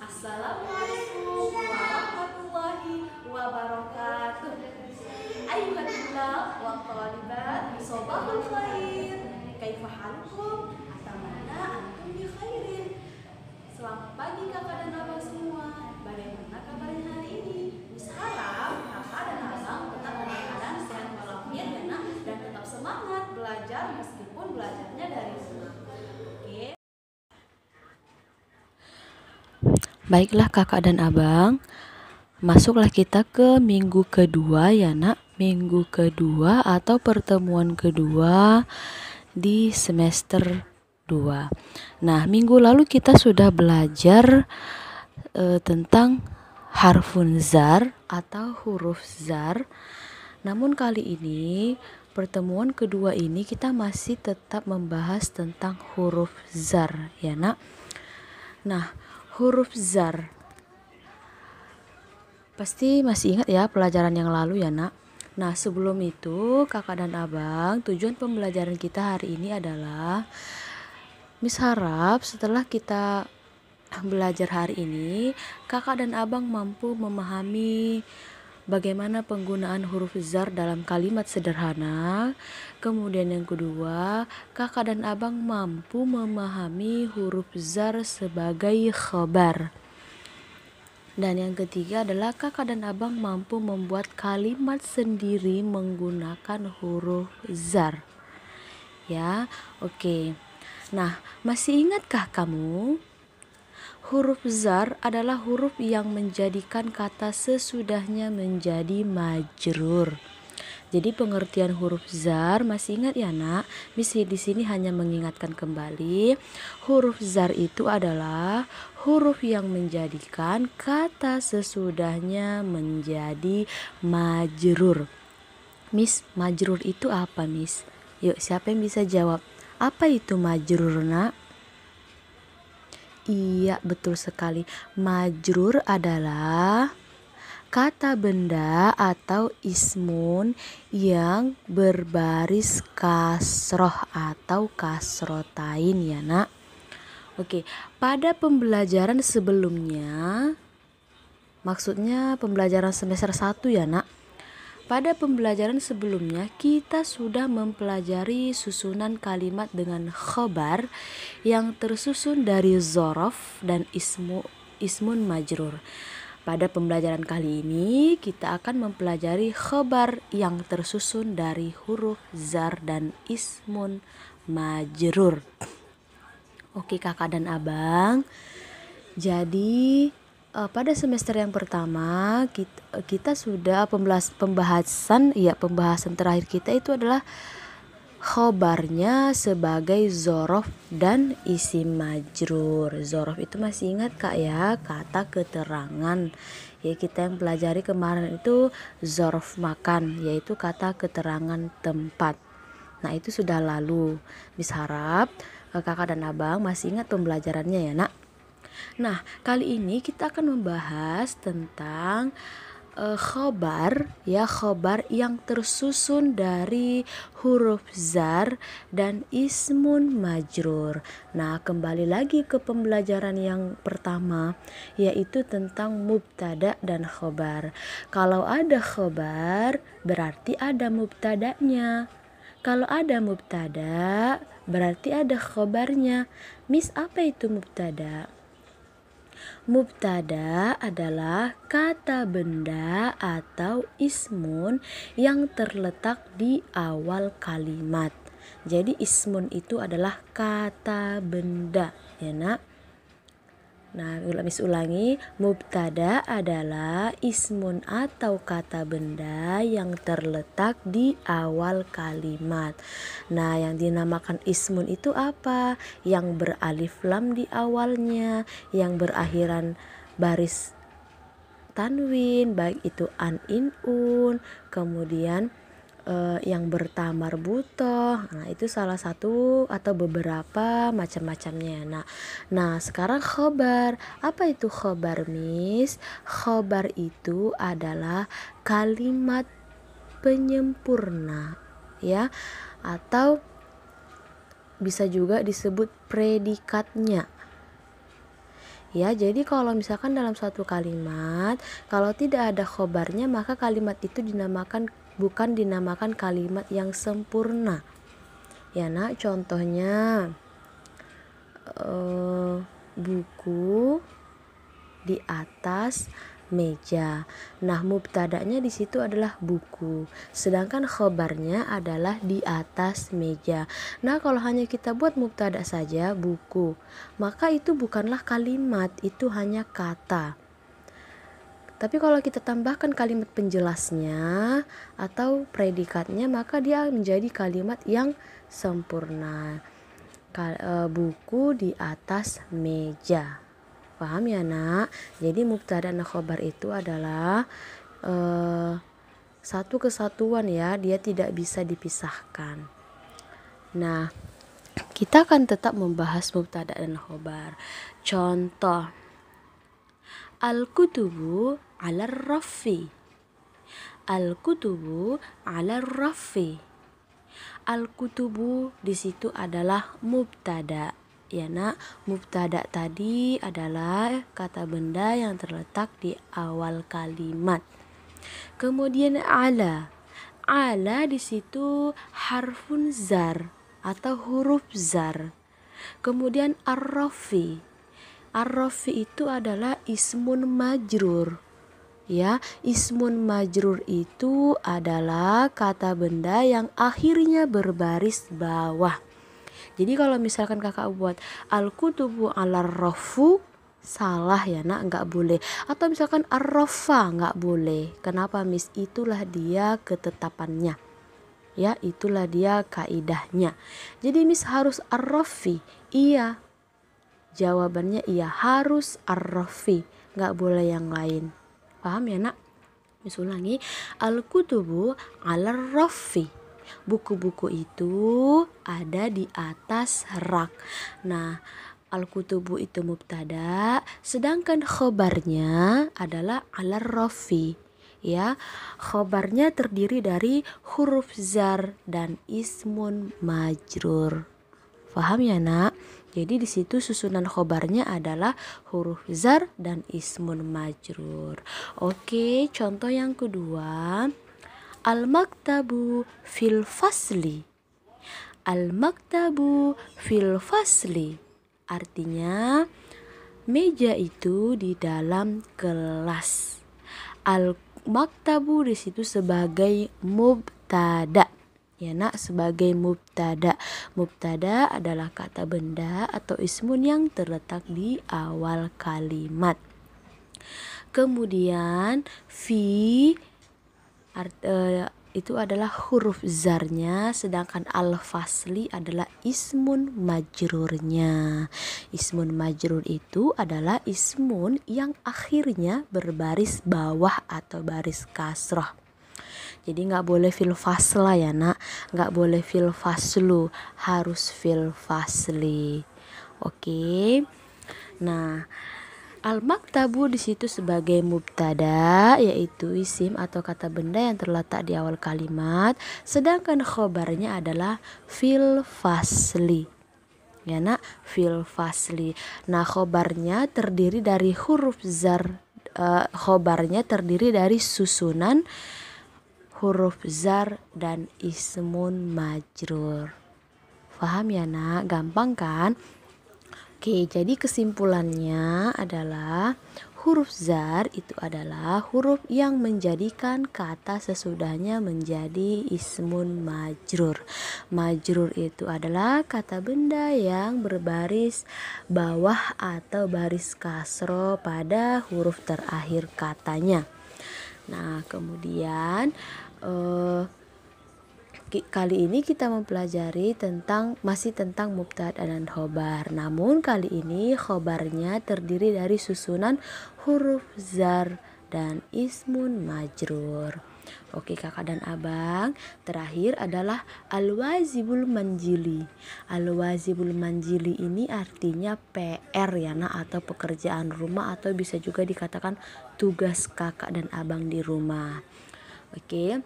Assalamualaikum warahmatullahi wabarakatuh. Ayuhat tulab wa talibat, sobahul khair. Kaifa halukum? Atamana antum bi khairin. Selamat pagi kakak dan abang semua. Bagaimana kabarnya hari ini? Mis harap kakak dan abang tetap dalam keadaan sehat walafiat dan tetap semangat belajar meskipun belajarnya dari rumah. Oke. Baiklah kakak dan abang, masuklah kita ke minggu kedua ya nak. Minggu kedua atau pertemuan kedua di semester 2. Nah, minggu lalu kita sudah belajar tentang harfun zar atau huruf zar. Namun kali ini, pertemuan kedua ini kita masih tetap membahas tentang huruf zar ya nak. Nah, huruf zar pasti masih ingat ya pelajaran yang lalu ya nak. Nah, sebelum itu kakak dan abang, tujuan pembelajaran kita hari ini adalah Miss harap setelah kita belajar hari ini, kakak dan abang mampu memahami bagaimana penggunaan huruf zar dalam kalimat sederhana. Kemudian yang kedua, kakak dan abang mampu memahami huruf zar sebagai khabar. Dan yang ketiga adalah kakak dan abang mampu membuat kalimat sendiri menggunakan huruf zar. Ya, oke. Nah, masih ingatkah kamu? Huruf zar adalah huruf yang menjadikan kata sesudahnya menjadi majrur. Jadi pengertian huruf zar masih ingat ya nak? Misi di sini hanya mengingatkan kembali, huruf zar itu adalah huruf yang menjadikan kata sesudahnya menjadi majrur. Miss, majrur itu apa Miss? Yuk, siapa yang bisa jawab? Apa itu majrur nak? Iya, betul sekali. Majrur adalah kata benda atau ismun yang berbaris kasroh atau kasrotain ya nak. Oke, pada pembelajaran sebelumnya, maksudnya pembelajaran semester 1 ya nak. Pada pembelajaran sebelumnya kita sudah mempelajari susunan kalimat dengan khobar yang tersusun dari zorof dan ismun majrur. Pada pembelajaran kali ini kita akan mempelajari khobar yang tersusun dari huruf zar dan ismun majrur. Oke kakak dan abang, jadi pada semester yang pertama kita sudah pembahasan terakhir kita itu adalah khobarnya sebagai zorof dan isim majrur. Zorof itu masih ingat kak ya, kata keterangan. Ya, kita yang pelajari kemarin itu zorof makan, yaitu kata keterangan tempat. Nah, itu sudah lalu. Mis harap kakak dan abang masih ingat pembelajarannya ya nak. Nah, kali ini kita akan membahas tentang khobar yang tersusun dari huruf zar dan ismun majrur. Nah, kembali lagi ke pembelajaran yang pertama, yaitu tentang mubtada dan khobar. Kalau ada khobar berarti ada mubtadanya. Kalau ada mubtada berarti ada khobarnya. Miss, apa itu mubtada? Mubtada adalah kata benda atau ismun yang terletak di awal kalimat. Jadi ismun itu adalah kata benda ya nak. Nah, ulangi, mubtada adalah ismun atau kata benda yang terletak di awal kalimat. Nah, yang dinamakan ismun itu apa? Yang beralif lam di awalnya, yang berakhiran baris tanwin, baik itu an, in, un, kemudian yang bertamar butoh. Nah, itu salah satu atau beberapa macam-macamnya. Nah, sekarang khobar. Apa itu khobar, Miss? Khobar itu adalah kalimat penyempurna ya, atau bisa juga disebut predikatnya. Ya, jadi kalau misalkan dalam suatu kalimat, kalau tidak ada khobarnya, maka kalimat itu bukan dinamakan kalimat yang sempurna. Ya nak, contohnya buku di atas meja. Nah, mubtada'nya di situ adalah buku, sedangkan khobarnya adalah di atas meja. Nah, kalau hanya kita buat mubtada saja, buku, maka itu bukanlah kalimat, itu hanya kata. Tapi kalau kita tambahkan kalimat penjelasnya atau predikatnya, maka dia menjadi kalimat yang sempurna. Buku di atas meja. Paham ya nak? Jadi mubtada dan khobar itu adalah satu kesatuan ya, dia tidak bisa dipisahkan. Nah, kita akan tetap membahas mubtada dan khobar. Contoh, al-kutubu 'ala raffi. Al-kutubu 'ala raffi. Al-kutubu di situ adalah mubtada. Ya nak, mubtada tadi adalah kata benda yang terletak di awal kalimat. Kemudian ala. Ala di situ harfun zar atau huruf zar. Kemudian ar-rafi. Ar-rafi itu adalah ismun majrur. Ya, ismun majrur itu adalah kata benda yang akhirnya berbaris bawah. Jadi kalau misalkan kakak buat al-kutubu 'ala rafu, salah ya nak, nggak boleh. Atau misalkan ar-rafa, nggak boleh. Kenapa Miss? Itulah dia ketetapannya. Ya, itulah dia kaidahnya. Jadi Miss harus ar-rafi. Iya. Jawabannya iya, harus ar-rafi, nggak boleh yang lain. Paham ya nak? Miss ulangi, al-kutubu 'ala raffi. Buku-buku itu ada di atas rak. Nah, al-kutubu itu mubtada, sedangkan khobarnya adalah 'ala raffi. Ya, khobarnya terdiri dari huruf zar dan ismun majrur. Paham ya nak? Jadi di situ susunan khobarnya adalah huruf zar dan ismun majrur. Oke, contoh yang kedua. Al-maktabu fil fasli. Al-maktabu fil fasli. Artinya meja itu di dalam kelas. Al-maktabu di situ sebagai mubtada. Ya nak, sebagai mubtada. Mubtada adalah kata benda atau ismun yang terletak di awal kalimat. Kemudian fi itu adalah huruf zarnya, sedangkan al-fasli adalah ismun majrurnya. Ismun majrur itu adalah ismun yang akhirnya berbaris bawah atau baris kasroh. Jadi nggak boleh fil fasla ya nak, nggak boleh fil faslu, harus fil fasli. Oke. Nah, al-maktabu di situ sebagai mubtada, yaitu isim atau kata benda yang terletak di awal kalimat, sedangkan khobarnya adalah fil fasli. Ya nak, fil fasli. Nah, khobarnya terdiri dari huruf zar. Khobarnya terdiri dari susunan huruf zar dan ismun majrur. Paham ya nak? Gampang kan? Oke, jadi kesimpulannya adalah huruf zar itu adalah huruf yang menjadikan kata sesudahnya menjadi ismun majrur. Majrur itu adalah kata benda yang berbaris bawah atau baris kasro pada huruf terakhir katanya. Nah, kemudian kali ini kita mempelajari masih tentang mubtada dan khobar. Namun kali ini khobarnya terdiri dari susunan huruf zar dan ismun majrur. Oke kakak dan abang, terakhir adalah al-wazibul manjili. Al-wazibul manjili ini artinya PR ya nak, atau pekerjaan rumah, atau bisa juga dikatakan tugas kakak dan abang di rumah. Oke.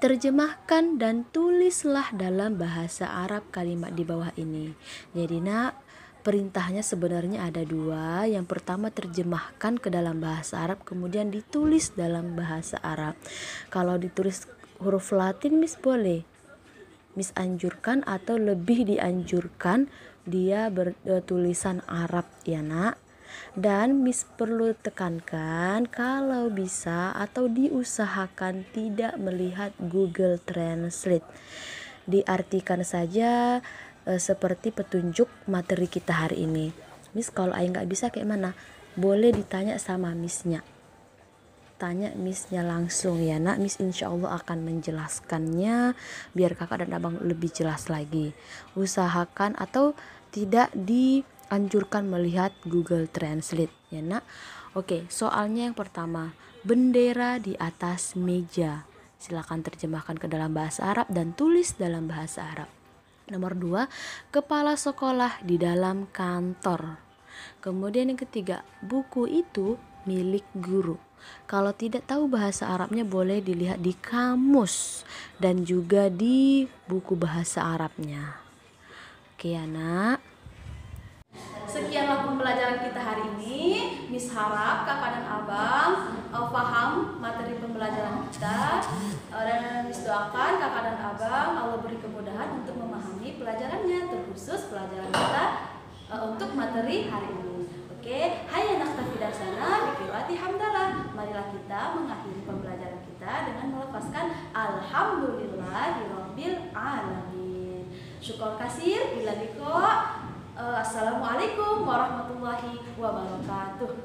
Terjemahkan dan tulislah dalam bahasa Arab kalimat di bawah ini. Jadi nak, Perintahnya sebenarnya ada dua. Yang pertama terjemahkan ke dalam bahasa Arab, kemudian ditulis dalam bahasa Arab. Kalau ditulis huruf Latin Miss boleh, Miss anjurkan atau lebih dianjurkan dia bertulisan Arab ya nak. Dan Miss perlu tekankan kalau bisa atau diusahakan tidak melihat Google Translate. Diartikan saja seperti petunjuk materi kita hari ini. Miss kalau Ayah nggak bisa kayak mana? Boleh ditanya sama Missnya. Tanya Missnya langsung ya nak. Miss insya Allah akan menjelaskannya biar kakak dan abang lebih jelas lagi. Usahakan atau tidak dianjurkan melihat Google Translate ya nak. Oke, soalnya yang pertama, bendera di atas meja. Silakan terjemahkan ke dalam bahasa Arab dan tulis dalam bahasa Arab. Nomor 2, kepala sekolah di dalam kantor. Kemudian yang ketiga, buku itu milik guru. Kalau tidak tahu bahasa Arabnya boleh dilihat di kamus dan juga di buku bahasa Arabnya. Oke ya nak. Sekianlah pembelajaran kita hari ini. Miss harap kakak dan abang paham materi pembelajaran kita, dan Miss doakan kakak dan abang Allah beri kemudahan untuk memahami pelajarannya, terkhusus pelajaran kita untuk materi hari ini. Oke, hayya naktafi darsana biqiraati hamdalah. Marilah kita mengakhiri pembelajaran kita dengan melafazkan alhamdulillahirabbil alamin. Syukur kasir bila liqa. Assalamualaikum warahmatullahi wabarakatuh.